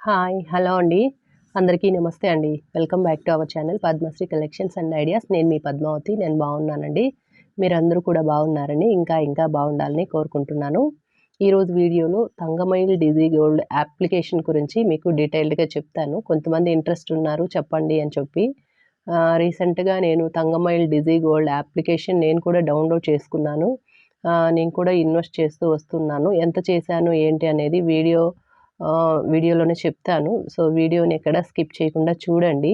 Hi! Hello అండి. అందరికీ నమస్తే అండి. Welcome back to our channel Padmasri collections and ideas. నేను మీ పద్మావతి. నేను బాగున్నానండి. మీరందరూ కూడా బాగున్నారని, ఇంకా బాగుండాలని కోరుకుంటున్నాను. ఈరోజు వీడియోలో తంగమైల్ డిజీ గోల్డ్ అప్లికేషన్ గురించి మీకు డీటెయిల్డ్‌గా చెప్తాను. కొంతమంది ఇంట్రెస్ట్ ఉన్నారు చెప్పండి అని చెప్పి. రీసెంట్‌గా నేను తంగమైల్ డిజీ గోల్డ్ అప్లికేషన్ నేను కూడా డౌన్‌లోడ్ చేసుకున్నాను. నేను కూడా ఇన్వెస్ట్ చేస్తూ వస్తున్నాను. ఎంత చేశాను ఏంటి అనేది వీడియోలోనే చెప్తాను. సో, వీడియోని ఎక్కడ స్కిప్ చేయకుండా చూడండి.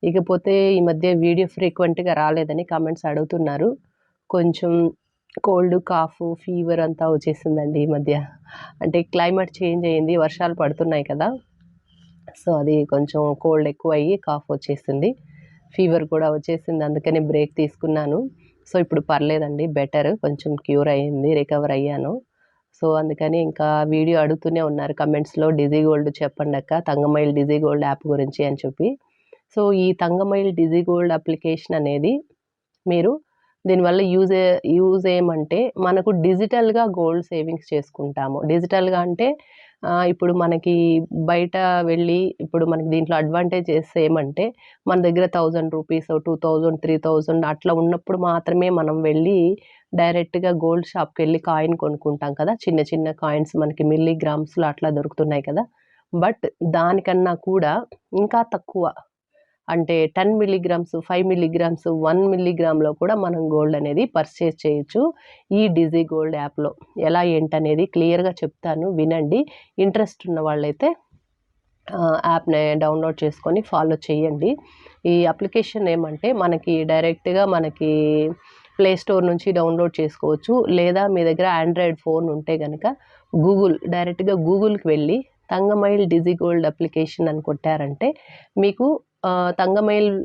ఇకపోతే ఈ మధ్య వీడియో ఫ్రీక్వెంట్‌గా రాలేదని కామెంట్స్ అడుగుతున్నారు. కొంచెం కోల్డ్, కాఫ్, ఫీవర్ అంతా వచ్చేసిందండి ఈ మధ్య. అంటే క్లైమేట్ చేంజ్ అయింది. వర్షాలు పడుతున్నాయి కదా! సో, అది కొంచెం కోల్డ్ ఎక్కువయ్యి కాఫ్ వచ్చేసింది. ఫీవర్ కూడా వచ్చేసింది. అందుకని బ్రేక్ తీసుకున్నాను. సో, ఇప్పుడు పర్లేదండి. బెటర్. కొంచెం క్యూర్ అయింది. రికవర్ అయ్యాను. సో, అందుకని ఇంకా వీడియో అడుగుతూనే ఉన్నారు కామెంట్స్‌లో డిజీ గోల్డ్ చెప్పండక్క. తంగమైల్ డిజీ గోల్డ్ యాప్ గురించి అని చెప్పి. సో, ఈ తంగమైల్ డిజీ గోల్డ్ అప్లికేషన్ అనేది మీరు దీనివల్ల యూజ్ ఏమంటే మనకు డిజిటల్‌గా గోల్డ్ సేవింగ్స్ చేసుకుంటాము. డిజిటల్‌గా అంటే ఇప్పుడు మనకి బయట వెళ్ళి ఇప్పుడు మనకి దీంట్లో అడ్వాంటేజెస్ ఏమంటే మన దగ్గర రూ. 1000, 2000, 3000 అట్లా ఉన్నప్పుడు మాత్రమే మనం వెళ్ళి డైరెక్ట్‌గా గోల్డ్ షాప్‌కెళ్ళి కాయిన్ కొనుక్కుంటాం కదా! చిన్న చిన్న కాయిన్స్ మనకి మిల్లీగ్రామ్స్‌లో అట్లా దొరుకుతున్నాయి కదా! బట్ దానికన్నా కూడా ఇంకా తక్కువ అంటే 10 మిల్లీగ్రామ్స్, 5 మిల్లీగ్రామ్స్, 1 మిల్లీగ్రామ్‌లో కూడా మనం గోల్డ్ అనేది పర్చేజ్ చేయొచ్చు. ఈ డిజీ గోల్డ్ యాప్‌లో. ఎలా ఏంటనేది క్లియర్‌గా చెప్తాను వినండి. ఇంట్రెస్ట్ ఉన్న వాళ్ళైతే యాప్‌ని డౌన్‌లోడ్ చేసుకొని ఫాలో చేయండి. ఈ అప్లికేషన్ ఏమంటే మనకి డైరెక్ట్‌గా ప్లే స్టోర్ నుంచి డౌన్‌లోడ్ చేసుకోవచ్చు. లేదా మీ దగ్గర ఆండ్రాయిడ్ ఫోన్ ఉంటే గనక డైరెక్ట్‌గా గూగుల్‌కి వెళ్ళి తంగమైల్ డిజీ గోల్డ్ అప్లికేషన్ అని కొట్టారంటే మీకు తంగమైల్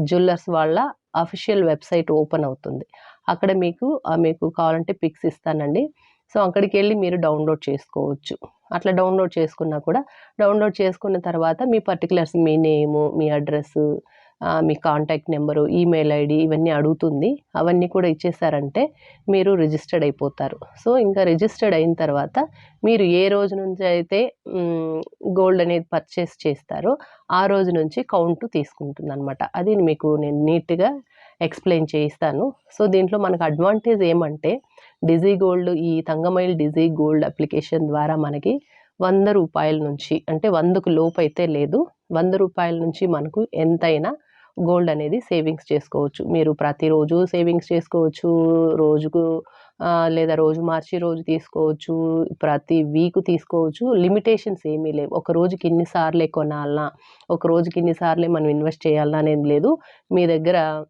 జ్యువెల్లర్స్ వాళ్ళ అఫీషియల్ వెబ్‌సైట్ ఓపెన్ అవుతుంది. అక్కడ మీకు కావాలంటే పిక్స్ ఇస్తానండి. సో, అక్కడికెళ్ళి మీరు డౌన్‌లోడ్ చేసుకోవచ్చు. అట్లా డౌన్‌లోడ్ చేసుకున్న తర్వాత మీ పర్టిక్యులర్స్ మీ నేము, మీ అడ్రెస్సు, మీ కాంటాక్ట్ నంబరు, ఈమెయిల్ ఐడీ ఇవన్నీ అడుగుతుంది. అవన్నీ కూడా ఇచ్చేసారంటే మీరు రిజిస్టర్డ్ అయిపోతారు. సో, ఇంకా రిజిస్టర్డ్ అయిన తర్వాత మీరు ఏ రోజు నుంచి అయితే గోల్డ్ అనేది పర్చేస్ చేస్తారో ఆ రోజు నుంచి కౌంట్ తీసుకుంటుందనమాట. అది మీకు నేను నీట్‌గా ఎక్స్‌ప్లెయిన్ చేయిస్తాను. సో, దీంట్లో మనకు అడ్వాంటేజ్ ఏమంటే ఈ తంగమైల్ డిజీ గోల్డ్ అప్లికేషన్ ద్వారా మనకి రూ. 100 నుంచి అంటే 100కు లోపైతే లేదు. రూ. 100 నుంచి మనకు ఎంతైనా గోల్డ్ అనేది సేవింగ్స్ చేసుకోవచ్చు. మీరు ప్రతిరోజు సేవింగ్స్ చేసుకోవచ్చు. రోజుకు లేదా రోజు మార్చి రోజు తీసుకోవచ్చు. ప్రతి వీక్ తీసుకోవచ్చు. లిమిటేషన్స్ ఏమీ లేవు. ఒక రోజుకి ఇన్ని సార్లే కొనాలా, ఒక రోజుకి ఇన్ని సార్లే మనం ఇన్వెస్ట్ చేయాలా అనేది లేదు. మీ దగ్గర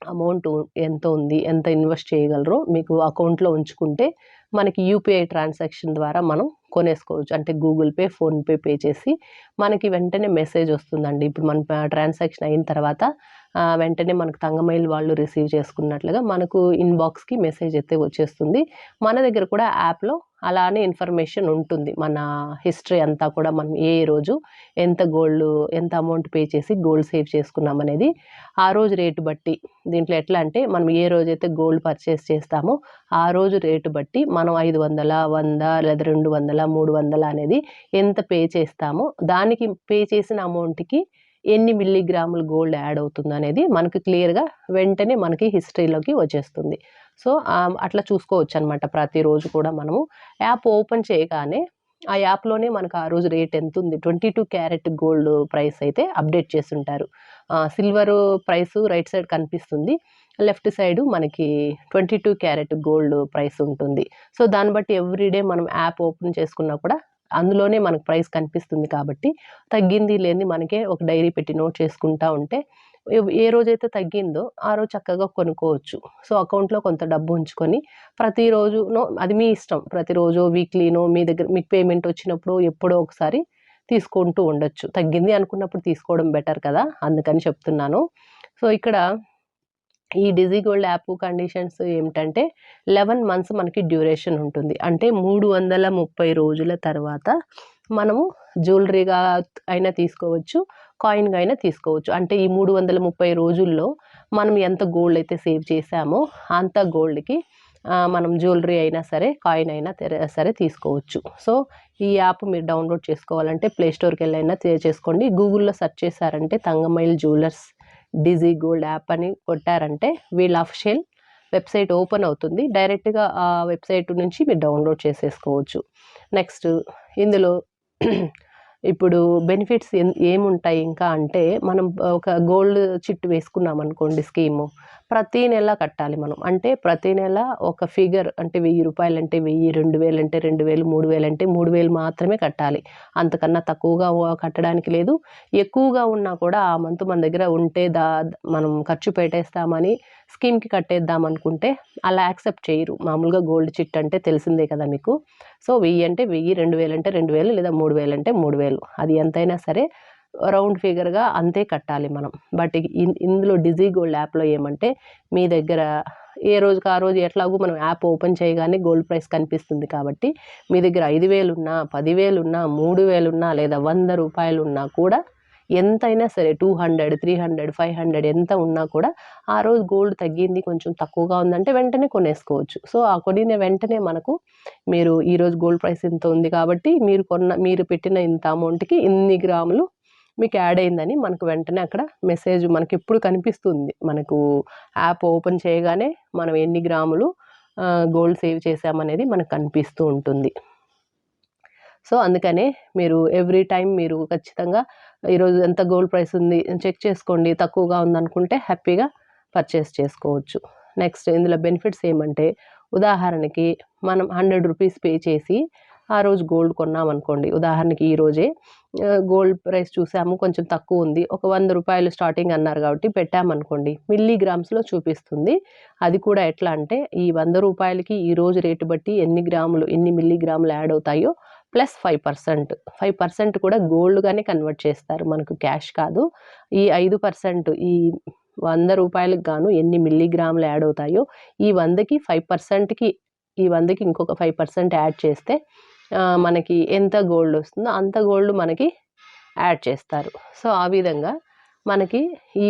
అమౌంటు ఎంత ఉంది, ఎంత ఇన్వెస్ట్ చేయగలరో మీకు అకౌంట్‌లో ఉంచుకుంటే, మనకి యూపీఐ ట్రాన్సాక్షన్ ద్వారా మనం కొనేసుకోవచ్చు. అంటే గూగుల్ పే, ఫోన్‌పే చేసి మనకి వెంటనే మెసేజ్ వస్తుందండి. ఇప్పుడు మన ట్రాన్సాక్షన్ అయిన తర్వాత వెంటనే మనకు తంగమైల్ వాళ్ళు రిసీవ్ చేసుకున్నట్లుగా మనకు ఇన్‌బాక్స్‌కి మెసేజ్ అయితే వచ్చేస్తుంది. మన దగ్గర కూడా యాప్‌లో అలానే ఇన్ఫర్మేషన్ ఉంటుంది. మన హిస్టరీ అంతా కూడా మనం ఏ రోజు ఎంత అమౌంట్ పే చేసి గోల్డ్ సేవ్ చేసుకున్నామనేది ఆ రోజు రేటు బట్టి దీంట్లో ఎట్లా అంటే మనం ఏ రోజైతే గోల్డ్ పర్చేస్ చేస్తామో ఆ రోజు రేటు బట్టి మనం 500, 100 లేదా 200, 300 అనేది ఎంత పే చేస్తామో దానికి పే చేసిన అమౌంట్‌కి ఎన్ని మిల్లీగ్రాములు గోల్డ్ యాడ్ అవుతుందనేది మనకు క్లియర్‌గా వెంటనే మనకి హిస్టరీలోకి వచ్చేస్తుంది. సో, అట్లా చూసుకోవచ్చనమాట ప్రతిరోజు కూడా మనము. యాప్ ఓపెన్ చేయగానే ఆ యాప్‌లోనే మనకు ఆ రోజు రేట్ ఎంతుంది 22 క్యారెట్ గోల్డ్ ప్రైస్ అయితే అప్డేట్ చేసుంటారు. సిల్వరు ప్రైసు రైట్ సైడ్ కనిపిస్తుంది. లెఫ్ట్ సైడు మనకి 22 క్యారెట్ గోల్డ్ ప్రైస్ ఉంటుంది. సో, దాన్ని బట్టి ఎవ్రీడే మనం యాప్ ఓపెన్ చేసుకున్నా కూడా అందులోనే మనకు ప్రైస్ కనిపిస్తుంది కాబట్టి తగ్గింది, లేనిది మనకే ఒక డైరీ పెట్టి నోట్ చేసుకుంటా ఉంటే ఏ రోజైతే తగ్గిందో ఆ రోజు చక్కగా కొనుక్కోవచ్చు. సో, అకౌంట్‌లో కొంత డబ్బు ఉంచుకొని ప్రతిరోజునో అది మీ ఇష్టం. ప్రతిరోజో, వీక్లీనో మీ దగ్గర మీకు పేమెంట్ వచ్చినప్పుడు ఎప్పుడో ఒకసారి తీసుకుంటూ ఉండొచ్చు. తగ్గింది అనుకున్నప్పుడు తీసుకోవడం బెటర్ కదా! అందుకని చెప్తున్నాను. సో, ఇక్కడ ఈ డిజీ గోల్డ్ యాప్ కండిషన్స్ ఏమిటంటే 11 మంత్స్ మనకి డ్యూరేషన్ ఉంటుంది. అంటే 330 రోజుల తర్వాత మనము జ్యువెల్లరీగా అయినా తీసుకోవచ్చు. కాయిన్‌గా అయినా తీసుకోవచ్చు. అంటే ఈ 330 రోజుల్లో మనం ఎంత గోల్డ్ అయితే సేవ్ చేశామో అంత గోల్డ్‌కి మనం జ్యువెలరీ అయినా సరే, కాయిన్ అయినా సరే తీసుకోవచ్చు. సో ఈ యాప్ మీరు డౌన్లోడ్ చేసుకోవాలంటే ప్లే స్టోర్కి వెళ్ళైనా చేసుకోండి. గూగుల్లో సెర్చ్ చేశారంటే తంగమయిల్ జ్యువెలర్స్ డిజీ గోల్డ్ యాప్ అని కొట్టారంటే వీళ్ళ అఫిషియల్ వెబ్సైట్ ఓపెన్ అవుతుంది. డైరెక్ట్గా ఆ వెబ్సైట్ నుంచి మీరు డౌన్లోడ్ చేసేసుకోవచ్చు. నెక్స్ట్ ఇందులో ఇప్పుడు బెనిఫిట్స్ ఏముంటాయి ఇంకా అంటే, మనం ఒక గోల్డ్ చిట్ వేసుకున్నాం అనుకోండి స్కీము, ప్రతి నెల కట్టాలి మనం. అంటే ప్రతి నెల ఒక ఫిగర్, అంటే 1000 రూపాయలు అంటే 1000, 2000 అంటే 2000, 3000 అంటే 3000 మాత్రమే కట్టాలి. అంతకన్నా తక్కువగా కట్టడానికి లేదు. ఎక్కువగా ఉన్నా కూడా ఆ మంత్ మన దగ్గర ఉంటే మనం ఖర్చు పెట్టేస్తామని స్కీమ్కి కట్టేద్దాం అనుకుంటే అలా యాక్సెప్ట్ చేయరు. మామూలుగా గోల్డ్ చిట్ అంటే తెలిసిందే కదా మీకు. సో 1000 అంటే 1000, 2000 అంటే 2000, లేదా 3000 అంటే 3000, అది ఎంతైనా సరే రౌండ్ ఫిగర్గా అంతే కట్టాలి మనం. బట్ ఇందులో డిజీ గోల్డ్ యాప్లో ఏమంటే, మీ దగ్గర ఏ రోజుకి ఆ రోజు ఎట్లాగూ మనం యాప్ ఓపెన్ చేయగానే గోల్డ్ ప్రైస్ కనిపిస్తుంది కాబట్టి, మీ దగ్గర 5000 ఉన్నా, 10,000 ఉన్నా, 3000 ఉన్నా, లేదా 100 రూపాయలు ఉన్నా కూడా, ఎంతైనా సరే 200, 300, 500 ఎంత ఉన్నా కూడా ఆ రోజు గోల్డ్ తగ్గింది, కొంచెం తక్కువగా ఉందంటే వెంటనే కొనేసుకోవచ్చు. సో ఆ కొనిన వెంటనే మనకు మీరు ఈరోజు గోల్డ్ ప్రైస్ ఇంత ఉంది కాబట్టి మీరు పెట్టిన ఇంత అమౌంట్కి ఇన్ని గ్రాములు మీకు యాడ్ అయిందని మనకు వెంటనే అక్కడ మెసేజ్ మనకి ఎప్పుడు కనిపిస్తుంది. మనకు యాప్ ఓపెన్ చేయగానే మనం ఎన్ని గ్రాములు గోల్డ్ సేవ్ చేసామనేది మనకు కనిపిస్తూ ఉంటుంది. సో అందుకనే మీరు ఎవ్రీ టైం మీరు ఖచ్చితంగా ఈరోజు ఎంత గోల్డ్ ప్రైస్ ఉంది చెక్ చేసుకోండి. తక్కువగా ఉందనుకుంటే హ్యాపీగా పర్చేస్ చేసుకోవచ్చు. నెక్స్ట్ ఇందులో బెనిఫిట్స్ ఏమంటే, ఉదాహరణకి మనం 100 రూపీస్ పే చేసి ఆ రోజు గోల్డ్ కొన్నామనుకోండి. ఉదాహరణకి ఈరోజే గోల్డ్ ప్రైస్ చూసాము, కొంచెం తక్కువ ఉంది, ఒక 100 రూపాయలు స్టార్టింగ్ అన్నారు కాబట్టి పెట్టామనుకోండి, మిల్లీగ్రామ్స్లో చూపిస్తుంది. అది కూడా ఎట్లా అంటే, ఈ 100 రూపాయలకి ఈరోజు రేటు బట్టి ఎన్ని మిల్లీగ్రాములు యాడ్ అవుతాయో ప్లస్ 5%. 5% కూడా గోల్డ్గానే కన్వర్ట్ చేస్తారు, మనకు క్యాష్ కాదు. ఈ 5%, ఈ 100 రూపాయలకు గాను ఎన్ని మిల్లీగ్రాములు యాడ్ అవుతాయో, ఈ 100కి 5%కి ఈ 100కి ఇంకొక 5% యాడ్ చేస్తే మనకి ఎంత గోల్డ్ వస్తుందో అంత గోల్డ్ మనకి యాడ్ చేస్తారు. సో ఆ విధంగా మనకి ఈ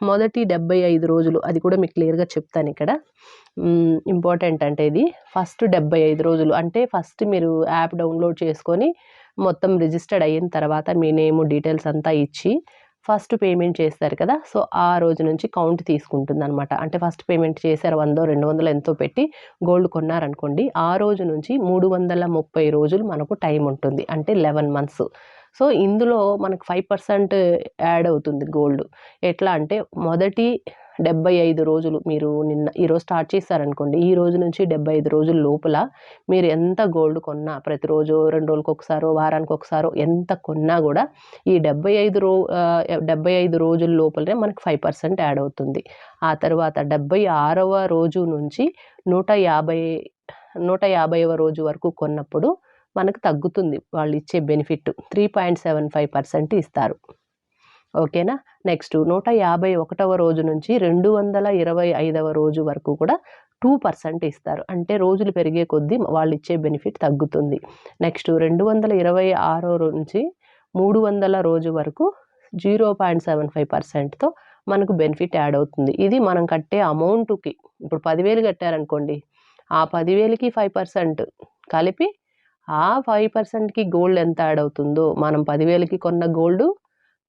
మొదటి 75 రోజులు, అది కూడా మీకు క్లియర్గా చెప్తాను ఇక్కడ. ఇంపార్టెంట్ అంటే ఇది ఫస్ట్ 75 రోజులు అంటే, ఫస్ట్ మీరు యాప్ డౌన్లోడ్ చేసుకొని మొత్తం రిజిస్టర్డ్ అయిన తర్వాత మీ నేమ్ డీటెయిల్స్ అంతా ఇచ్చి ఫస్ట్ పేమెంట్ చేస్తారు కదా. సో ఆ రోజు నుంచి కౌంట్ తీసుకుంటుంది అనమాట. అంటే ఫస్ట్ పేమెంట్ చేశారు 100, 200 ఎంతో పెట్టి గోల్డ్ కొన్నారనుకోండి, ఆ రోజు నుంచి 330 రోజులు మనకు టైం ఉంటుంది, అంటే 11 మంత్స్. సో ఇందులో మనకు 5% యాడ్ అవుతుంది గోల్డ్. ఎట్లా అంటే, మొదటి 75 రోజులు మీరు ఈరోజు స్టార్ట్ చేశారనుకోండి, ఈ రోజు నుంచి 75 రోజుల లోపల మీరు ఎంత గోల్డ్ కొన్నా, ప్రతిరోజు 2 రోజులకు ఒకసారో వారానికి ఒకసారో ఎంత కొన్నా కూడా ఈ 75 రోజుల లోపలనే మనకు 5% యాడ్ అవుతుంది. ఆ తర్వాత 76వ రోజు నుంచి 150వ రోజు వరకు కొన్నప్పుడు మనకు తగ్గుతుంది. వాళ్ళు ఇచ్చే బెనిఫిట్ 3.75% ఇస్తారు. ఓకేనా. నెక్స్ట్ 151వ రోజు నుంచి 225వ రోజు వరకు కూడా 2% ఇస్తారు. అంటే రోజులు పెరిగే కొద్దీ వాళ్ళు ఇచ్చే బెనిఫిట్ తగ్గుతుంది. నెక్స్ట్ 226 నుంచి 300 రోజు వరకు 0.75%తో మనకు బెనిఫిట్ యాడ్ అవుతుంది. ఇది మనం కట్టే అమౌంట్కి. ఇప్పుడు 10,000 కట్టారనుకోండి, ఆ 10,000కి 5% కలిపి ఆ 5%కి గోల్డ్ ఎంత యాడ్ అవుతుందో, మనం 10,000కి కొన్న గోల్డ్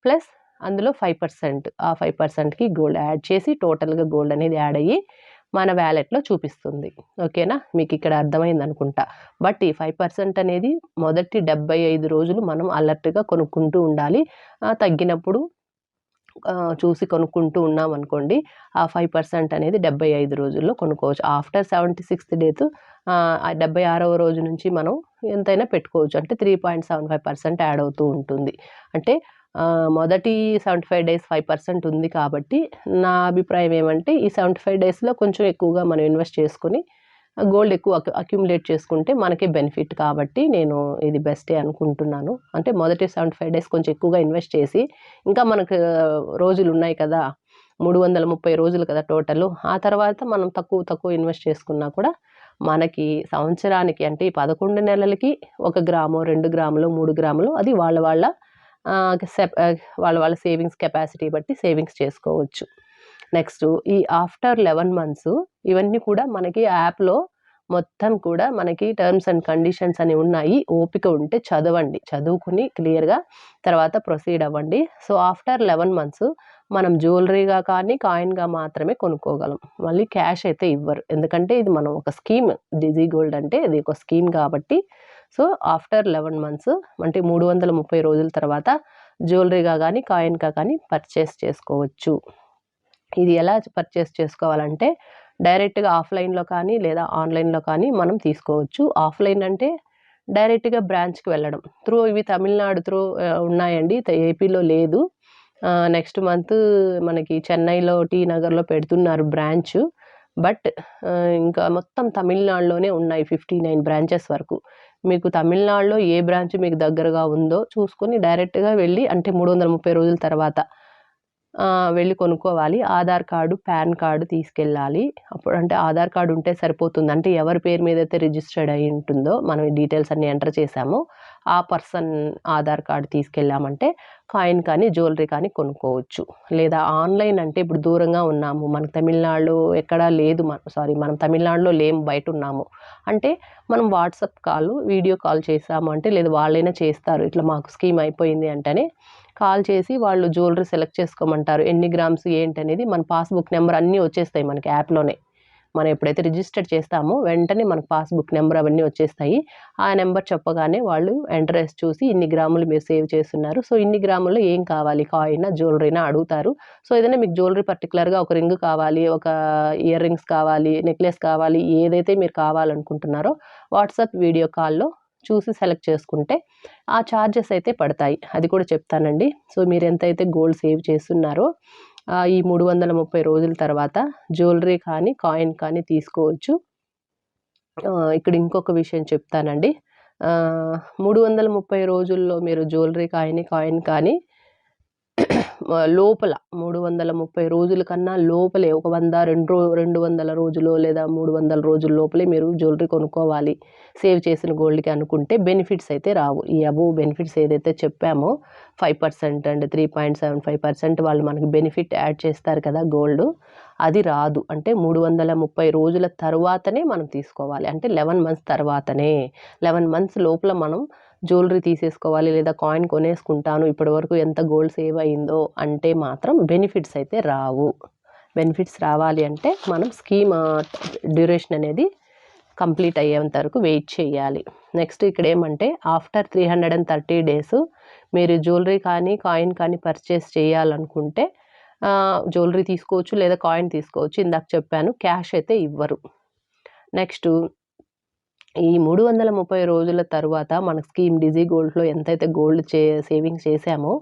ప్లస్ అందులో 5%, ఆ 5%కి గోల్డ్ యాడ్ చేసి టోటల్గా గోల్డ్ అనేది యాడ్ అయ్యి మన వ్యాలెట్లో చూపిస్తుంది. ఓకేనా, మీకు ఇక్కడ అర్థమైంది అనుకుంటా. బట్ ఈ 5% అనేది మొదటి 75 రోజులు మనం అలర్ట్గా కొనుక్కుంటూ ఉండాలి. తగ్గినప్పుడు చూసి కొనుక్కుంటూ ఉన్నాం అనుకోండి, ఆ 5% అనేది 75 రోజుల్లో కొనుక్కోవచ్చు. ఆఫ్టర్ 76th డే 76వ రోజు నుంచి మనం ఎంతైనా పెట్టుకోవచ్చు. అంటే 3.75% యాడ్ అవుతూ ఉంటుంది. అంటే మొదటి 75 డేస్ 5% ఉంది కాబట్టి, నా అభిప్రాయం ఏమంటే, ఈ 75 డేస్లో కొంచెం ఎక్కువగా మనం ఇన్వెస్ట్ చేసుకొని గోల్డ్ ఎక్కువ అక్యుములేట్ చేసుకుంటే మనకే బెనిఫిట్. కాబట్టి నేను ఇది బెస్టే అనుకుంటున్నాను. అంటే మొదటి 75 డేస్ కొంచెం ఎక్కువగా ఇన్వెస్ట్ చేసి, ఇంకా మనకు రోజులు ఉన్నాయి కదా, 330 రోజులు కదా టోటల్. ఆ తర్వాత మనం తక్కువ ఇన్వెస్ట్ చేసుకున్నా కూడా మనకి సంవత్సరానికి, అంటే 11 నెలలకి 1 గ్రామో, 2 గ్రాములు, 3 గ్రాములు, అది వాళ్ళ సేవింగ్స్ కెపాసిటీ బట్టి సేవింగ్స్ చేసుకోవచ్చు. నెక్స్ట్ ఈ ఆఫ్టర్ 11 మంత్స్ ఇవన్నీ కూడా మనకి యాప్‌లో మొత్తం కూడా మనకి టర్మ్స్ అండ్ కండిషన్స్ అని ఉన్నాయి. ఓపిక ఉంటే చదవండి. చదువుకుని క్లియర్‌గా తర్వాత ప్రొసీడ్ అవ్వండి. సో, ఆఫ్టర్ 11 మంత్స్ మనం జ్యువెలరీగా కానీ, కాయిన్‌గా మాత్రమే కొనుక్కోగలం. మళ్ళీ క్యాష్ అయితే ఇవ్వరు. ఎందుకంటే ఇది మనం ఒక స్కీమ్. డిజీ గోల్డ్ అంటే ఇది ఒక స్కీమ్ కాబట్టి సో, ఆఫ్టర్ 11 మంత్స్ అంటే 330 రోజుల తర్వాత జ్యువెలరీగా కానీ, కాయిన్‌గా కానీ పర్చేస్ చేసుకోవచ్చు. ఇది ఎలా పర్చేస్ చేసుకోవాలంటే డైరెక్ట్‌గా ఆఫ్‌లైన్‌లో కానీ లేదా ఆన్‌లైన్‌లో కానీ మనం తీసుకోవచ్చు. ఆఫ్‌లైన్ అంటే డైరెక్ట్‌గా బ్రాంచ్‌కి వెళ్ళడం. ఇవి తమిళనాడు ఉన్నాయండి. ఏపీలో లేదు. నెక్స్ట్ మంత్ మనకి చెన్నైలో టీ నగర్‌లో పెడుతున్నారు బ్రాంచ్. బట్ ఇంకా మొత్తం తమిళనాడులోనే ఉన్నాయి 59 బ్రాంచెస్ వరకు. మీకు తమిళనాడులో ఏ బ్రాంచ్ మీకు దగ్గరగా ఉందో చూసుకొని డైరెక్ట్‌గా వెళ్ళి అంటే 330 రోజుల తర్వాత వెళ్ళి కొనుక్కోవాలి. ఆధార్ కార్డు, పాన్ కార్డు తీసుకెళ్ళాలి. అప్పుడు అంటే ఆధార్ కార్డ్ ఉంటే సరిపోతుంది. అంటే ఎవరి పేరు మీదైతే రిజిస్టర్డ్ అయ్యి ఉంటుందో, మనం ఈ డీటెయిల్స్ అన్నీ ఎంటర్ చేశామో, ఆ పర్సన్ ఆధార్ కార్డ్ తీసుకెళ్ళామంటే కాయిన్ కానీ, జ్యువెలరీ కానీ కొనుక్కోవచ్చు. లేదా ఆన్‌లైన్ అంటే ఇప్పుడు దూరంగా ఉన్నాము. మనకు తమిళనాడులో ఎక్కడా లేదు. మనం తమిళనాడులో లేము, బయటున్నాము. అంటే మనం వాట్సాప్ కాల్, వీడియో కాల్ చేశాము అంటే లేదా వాళ్ళైనా చేస్తారు. ఇట్లా మాకు స్కీమ్ అయిపోయింది అంటేనే కాల్ చేసి వాళ్ళు జ్యువెలరీ సెలెక్ట్ చేసుకోమంటారు. ఎన్ని గ్రామ్స్ ఏంటనేది మన పాస్‌బుక్ నంబర్ అన్నీ వచ్చేస్తాయి మనకి యాప్‌లోనే. మనం ఎప్పుడైతే రిజిస్టర్ చేస్తామో వెంటనే మనకు పాస్‌బుక్ నంబర్ అవన్నీ వచ్చేస్తాయి. ఆ నంబర్ చెప్పగానే వాళ్ళు ఎంటర్ చేసి చూసి ఇన్ని గ్రాములు మీరు సేవ్ చేసున్నారు. సో, ఇన్ని గ్రాముల్లో ఏం కావాలి కాయినా, జ్యువెలరీనా అడుగుతారు. సో, ఏదైనా మీకు జ్యువెలరీ పర్టిక్యులర్‌గా ఒక రింగ్ కావాలి, ఒక ఇయర్ రింగ్స్ కావాలి, నెక్లెస్ కావాలి, ఏదైతే మీరు కావాలనుకుంటున్నారో వాట్సాప్ వీడియో కాల్‌లో చూసి సెలెక్ట్ చేసుకుంటే ఆ చార్జెస్ అయితే పడతాయి. అది కూడా చెప్తానండి. సో, మీరెంతైతే గోల్డ్ సేవ్ చేసున్నారో ఈ 330 రోజుల తర్వాత జ్యువెలరీ కానీ, కాయిన్ కానీ తీసుకోవచ్చు. ఇక్కడ ఇంకొక విషయం చెప్తానండి. 330 రోజుల్లో మీరు జ్యువెలరీ కాయిన్ కానీ లోపల 330 రోజుల కన్నా లోపలే ఒక 100, 200 రోజులో లేదా 300 రోజుల లోపలే మీరు జ్యువెలరీ కొనుక్కోవాలి. సేవ్ చేసిన గోల్డ్‌కి అనుకుంటే బెనిఫిట్స్ అయితే రావు. ఈ అబోవ్ బెనిఫిట్స్ ఏదైతే చెప్పామో 5% అండ్ 3.75% వాళ్ళు మనకి బెనిఫిట్ యాడ్ చేస్తారు కదా గోల్డ్. అది రాదు. అంటే 330 రోజుల తరువాతనే మనం తీసుకోవాలి. అంటే 11 మంత్స్ తర్వాతనే. 11 మంత్స్ లోపల మనం జ్యువెలరీ తీసేసుకోవాలి లేదా కాయిన్ కొనేసుకుంటాను ఇప్పటివరకు ఎంత గోల్డ్ సేవ్ అయిందో అంటే మాత్రం బెనిఫిట్స్ అయితే రావు. బెనిఫిట్స్ రావాలి అంటే మనం స్కీమ్ డ్యూరేషన్ అనేది కంప్లీట్ అయ్యేంత వరకు వెయిట్ చేయాలి. నెక్స్ట్ ఇక్కడ ఏమంటే ఆఫ్టర్ 330 డేస్ మీరు జ్యువెలరీ కానీ, కాయిన్ కానీ పర్చేస్ చేయాలనుకుంటే జ్యువెలరీ తీసుకోవచ్చు లేదా కాయిన్ తీసుకోవచ్చు. ఇందాక చెప్పాను క్యాష్ అయితే ఇవ్వరు. నెక్స్ట్ ఈ 330 రోజుల తరువాత మన స్కీమ్ డిజీ గోల్డ్‌లో ఎంతైతే గోల్డ్ సేవింగ్స్ చేశామో,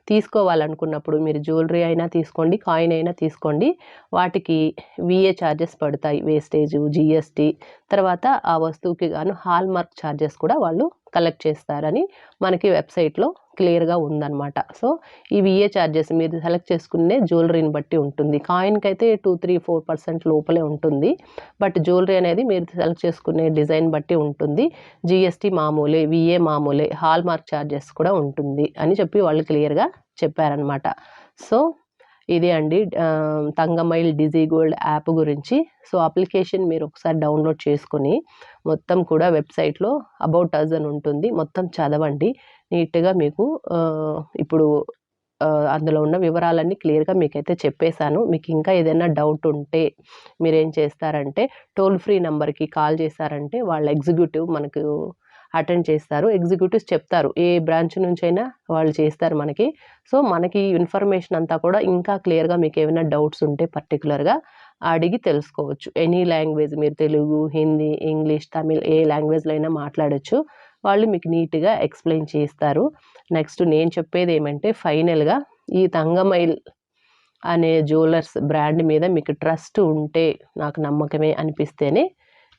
తీసుకోవాలనుకున్నప్పుడు మీరు జ్యువెలరీ అయినా తీసుకోండి, కాయిన్ అయినా తీసుకోండి. వాటికి వీఏ చార్జెస్ పడతాయి. వేస్టేజు, జీఎస్టీ తర్వాత ఆ వస్తువుకి గాను హాల్‌మార్క్ చార్జెస్ కూడా వాళ్ళు కలెక్ట్ చేస్తారని మనకి వెబ్‌సైట్‌లో క్లియర్‌గా ఉందనమాట. సో, ఈ వీఏ చార్జెస్ మీరు సెలెక్ట్ చేసుకునే జ్యువెలరీని బట్టి ఉంటుంది. కాయిన్‌కైతే 2, 3, 4% లోపలే ఉంటుంది. బట్ జ్యువెలరీ అనేది మీరు సెలెక్ట్ చేసుకునే డిజైన్ బట్టి ఉంటుంది. జీఎస్టీ మామూలే, వీఏ మామూలే, హాల్‌మార్క్ చార్జెస్ కూడా ఉంటుంది అని చెప్పి వాళ్ళు క్లియర్‌గా చెప్పారనమాట. సో, ఇదే అండి తంగమైల్ డిజీ గోల్డ్ యాప్ గురించి. సో, అప్లికేషన్ మీరు ఒకసారి డౌన్‌లోడ్ చేసుకొని మొత్తం కూడా వెబ్‌సైట్‌లో అబౌట్ అస్ అని ఉంటుంది. మొత్తం చదవండి. నీట్‌గా మీకు ఇప్పుడు అందులో ఉన్న వివరాలన్నీ క్లియర్‌గా మీకైతే చెప్పేశాను. మీకు ఇంకా ఏదైనా డౌట్ ఉంటే మీరేం చేస్తారంటే టోల్ ఫ్రీ నంబర్‌కి కాల్ చేశారంటే వాళ్ళ ఎగ్జిక్యూటివ్ మనకు అటెండ్ చేస్తారు. ఎగ్జిక్యూటివ్స్ చెప్తారు. ఏ బ్రాంచ్ నుంచైనా వాళ్ళు చేస్తారు మనకి. సో, మనకి ఇన్ఫర్మేషన్ అంతా కూడా ఇంకా క్లియర్‌గా మీకేమైనా డౌట్స్ ఉంటే పర్టిక్యులర్‌గా అడిగి తెలుసుకోవచ్చు. ఎనీ లాంగ్వేజ్ మీరు తెలుగు, హిందీ, ఇంగ్లీష్, తమిళ్ ఏ లాంగ్వేజ్‌లో అయినా మాట్లాడొచ్చు. వాళ్ళు మీకు నీట్‌గా ఎక్స్‌ప్లెయిన్ చేస్తారు. నెక్స్ట్ నేను చెప్పేదేమంటే ఫైనల్‌గా ఈ తంగమైల్ అనే జ్యువెలర్స్ బ్రాండ్ మీద మీకు ట్రస్ట్ ఉంటే, నాకు నమ్మకమే అనిపిస్తేనే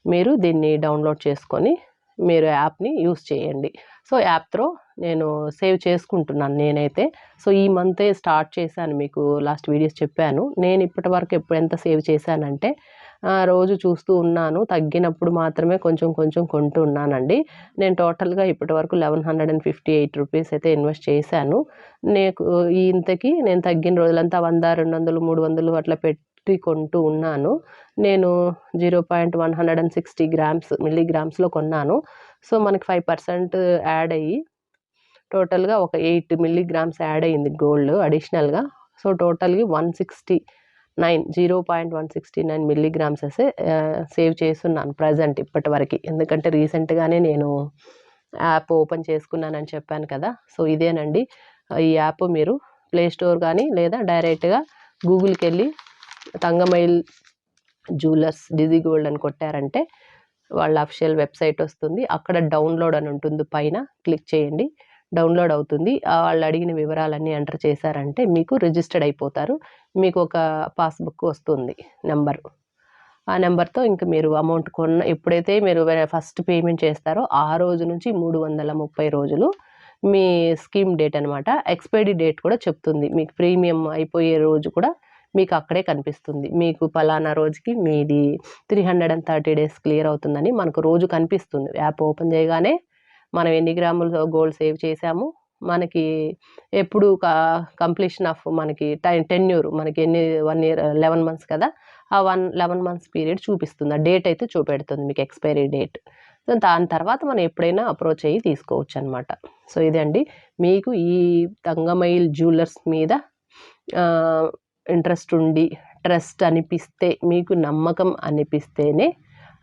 మీరు దీన్ని డౌన్‌లోడ్ చేసుకొని మీరు యాప్‌ని యూజ్ చేయండి. సో, యాప్ త్రూ నేను సేవ్ చేసుకుంటున్నాను నేనైతే. సో, ఈ మంతే స్టార్ట్ చేశాను మీకు లాస్ట్ వీడియోస్ చెప్పాను. నేను ఇప్పటి వరకు ఎంత సేవ్ చేశానంటే రోజు చూస్తూ ఉన్నాను. తగ్గినప్పుడు మాత్రమే కొంచెం కొంచెం కొంటూ ఉన్నానండి. నేను టోటల్‌గా ఇప్పటివరకు ₹1158 అయితే ఇన్వెస్ట్ చేశాను. నీకు ఇంతకి నేను తగ్గిన రోజులంతా 100, 200, 300 అట్లా పెట్టి కొంటూ ఉన్నాను. నేను 0.160 మిల్లీగ్రామ్స్‌లో కొన్నాను. సో, మనకి 5% యాడ్ అయ్యి టోటల్‌గా ఒక 8 మిల్లీగ్రామ్స్ యాడ్ అయింది గోల్డ్ అడిషనల్‌గా. సో, టోటల్‌గా 0.169 మిల్లీగ్రామ్సెసే సేవ్ చేసున్నాను ప్రెజెంట్ ఇప్పటివరకి. ఎందుకంటే రీసెంట్‌గానే నేను యాప్ ఓపెన్ చేసుకున్నానని చెప్పాను కదా! సో, ఇదేనండి. ఈ యాప్ మీరు ప్లే స్టోర్ గానీ లేదా డైరెక్ట్‌గా గూగుల్‌కెళ్ళి తంగమైల్ జ్యువెలర్స్ డిజీ గోల్డ్ అని కొట్టారంటే వాళ్ళ అఫిషియల్ వెబ్‌సైట్ వస్తుంది. అక్కడ డౌన్‌లోడ్ అని ఉంటుంది పైన. క్లిక్ చేయండి. డౌన్‌లోడ్ అవుతుంది. వాళ్ళు అడిగిన వివరాలన్నీ ఎంటర్ చేశారంటే మీకు రిజిస్టర్డ్ అయిపోతారు. మీకు ఒక పాస్‌బుక్ వస్తుంది నంబరు. ఆ నంబర్‌తో ఇంక మీరు అమౌంట్ ఎప్పుడైతే మీరు ఫస్ట్ పేమెంట్ చేస్తారో ఆ రోజు నుంచి 330 రోజులు మీ స్కీమ్ డేట్ అనమాట. ఎక్స్‌పైరీ డేట్ కూడా చెప్తుంది. మీకు ప్రీమియం అయిపోయే రోజు కూడా మీకు అక్కడే కనిపిస్తుంది. మీకు పలానా రోజుకి మీది 330 డేస్ క్లియర్ అవుతుందని మనకు రోజు కనిపిస్తుంది. యాప్ ఓపెన్ చేయగానే మనం ఎన్ని గ్రాములు గోల్డ్ సేవ్ చేశాము, మనకి ఎప్పుడు కంప్లీషన్ ఆఫ్ మనకి టెన్యూర్ మనకి 1 ఇయర్ 11 మంత్స్ కదా! ఆ 11 మంత్స్ పీరియడ్ చూపిస్తుంది. ఆ డేట్ అయితే చూపెడుతుంది మీకు ఎక్స్‌పైరీ డేట్. సో, దాని తర్వాత మనం ఎప్పుడైనా అప్రోచ్ అయ్యి తీసుకోవచ్చనమాట. సో, ఇదే అండి. మీకు ఈ తంగమైల్ జ్యువెలర్స్ మీద ఇంట్రెస్ట్ ఉండి, ట్రస్ట్ అనిపిస్తే, మీకు నమ్మకం అనిపిస్తేనే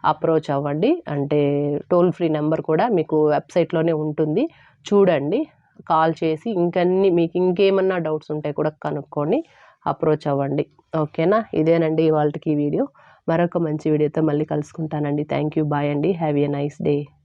అప్రోచ్ అవ్వండి. అంటే టోల్ ఫ్రీ నెంబర్ కూడా మీకు వెబ్‌సైట్‌లోనే ఉంటుంది. చూడండి. కాల్ చేసి మీకు ఇంకేమన్నా డౌట్స్ ఉంటే కూడా కనుక్కొని అప్రోచ్ అవ్వండి. ఓకేనా? ఇదేనండి ఇవాల్టికి వీడియో. మరొక మంచి వీడియోతో మళ్ళీ కలుసుకుంటానండి. Thank you. బాయ్ అండి. Have a nice day.